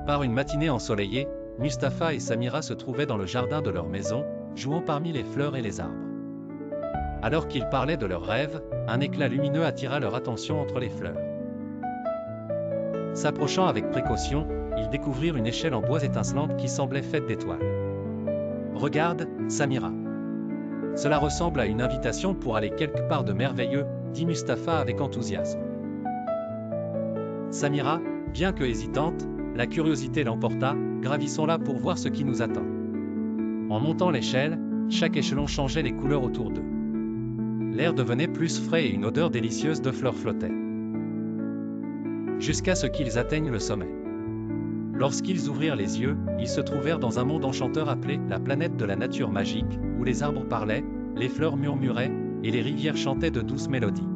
Par une matinée ensoleillée, Mustapha et Samira se trouvaient dans le jardin de leur maison, jouant parmi les fleurs et les arbres. Alors qu'ils parlaient de leurs rêves, un éclat lumineux attira leur attention entre les fleurs. S'approchant avec précaution, ils découvrirent une échelle en bois étincelante qui semblait faite d'étoiles. « Regarde, Samira. Cela ressemble à une invitation pour aller quelque part de merveilleux, » dit Mustapha avec enthousiasme. Samira, bien que hésitante, la curiosité l'emporta, gravissons-la pour voir ce qui nous attend. En montant l'échelle, chaque échelon changeait les couleurs autour d'eux. L'air devenait plus frais et une odeur délicieuse de fleurs flottait. Jusqu'à ce qu'ils atteignent le sommet. Lorsqu'ils ouvrirent les yeux, ils se trouvèrent dans un monde enchanteur appelé la planète de la nature magique, où les arbres parlaient, les fleurs murmuraient, et les rivières chantaient de douces mélodies.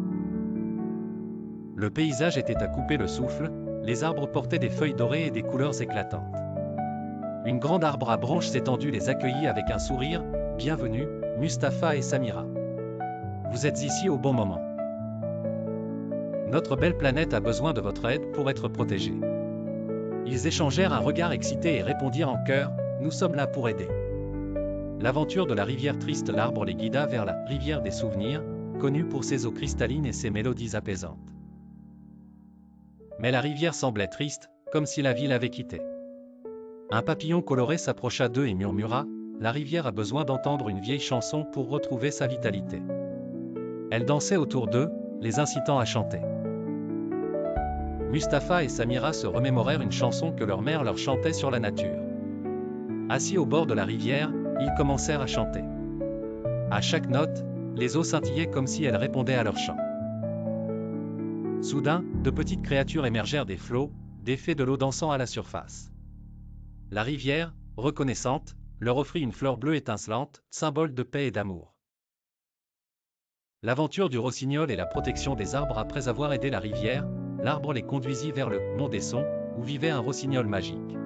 Le paysage était à couper le souffle, les arbres portaient des feuilles dorées et des couleurs éclatantes. Une grande arbre à branches s'étendue les accueillit avec un sourire. « Bienvenue, Mustapha et Samira. Vous êtes ici au bon moment. Notre belle planète a besoin de votre aide pour être protégée. » Ils échangèrent un regard excité et répondirent en chœur, « Nous sommes là pour aider. » L'aventure de la rivière triste l'arbre les guida vers la « rivière des souvenirs », connue pour ses eaux cristallines et ses mélodies apaisantes. Mais la rivière semblait triste, comme si la vie l'avait quittée. Un papillon coloré s'approcha d'eux et murmura, « La rivière a besoin d'entendre une vieille chanson pour retrouver sa vitalité. » Elle dansait autour d'eux, les incitant à chanter. Mustapha et Samira se remémorèrent une chanson que leur mère leur chantait sur la nature. Assis au bord de la rivière, ils commencèrent à chanter. À chaque note, les eaux scintillaient comme si elles répondaient à leur chant. Soudain, de petites créatures émergèrent des flots, des fées de l'eau dansant à la surface. La rivière, reconnaissante, leur offrit une fleur bleue étincelante, symbole de paix et d'amour. L'aventure du rossignol et la protection des arbres. Après avoir aidé la rivière, l'arbre les conduisit vers le mont des sons, où vivait un rossignol magique.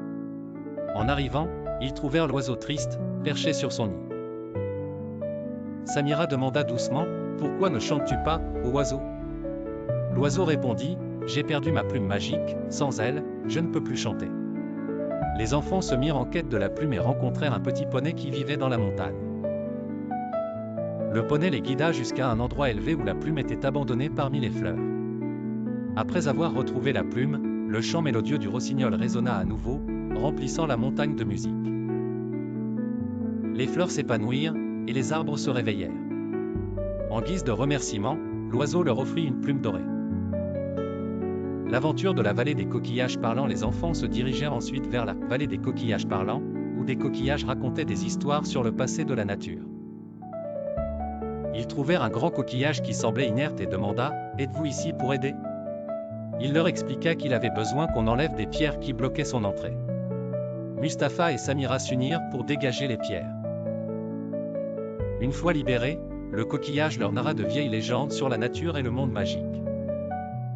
En arrivant, ils trouvèrent l'oiseau triste, perché sur son nid. Samira demanda doucement, « Pourquoi ne chantes-tu pas, ô oiseau ?» L'oiseau répondit, « J'ai perdu ma plume magique, sans elle, je ne peux plus chanter. » Les enfants se mirent en quête de la plume et rencontrèrent un petit poney qui vivait dans la montagne. Le poney les guida jusqu'à un endroit élevé où la plume était abandonnée parmi les fleurs. Après avoir retrouvé la plume, le chant mélodieux du rossignol résonna à nouveau, remplissant la montagne de musique. Les fleurs s'épanouirent, et les arbres se réveillèrent. En guise de remerciement, l'oiseau leur offrit une plume dorée. L'aventure de la vallée des coquillages parlants. Les enfants se dirigèrent ensuite vers la vallée des coquillages parlants, où des coquillages racontaient des histoires sur le passé de la nature. Ils trouvèrent un grand coquillage qui semblait inerte et demanda, « Êtes-vous ici pour aider ?» Il leur expliqua qu'il avait besoin qu'on enlève des pierres qui bloquaient son entrée. Mustapha et Samira s'unirent pour dégager les pierres. Une fois libérés, le coquillage leur narra de vieilles légendes sur la nature et le monde magique.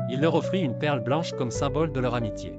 Il leur offrit une perle blanche comme symbole de leur amitié.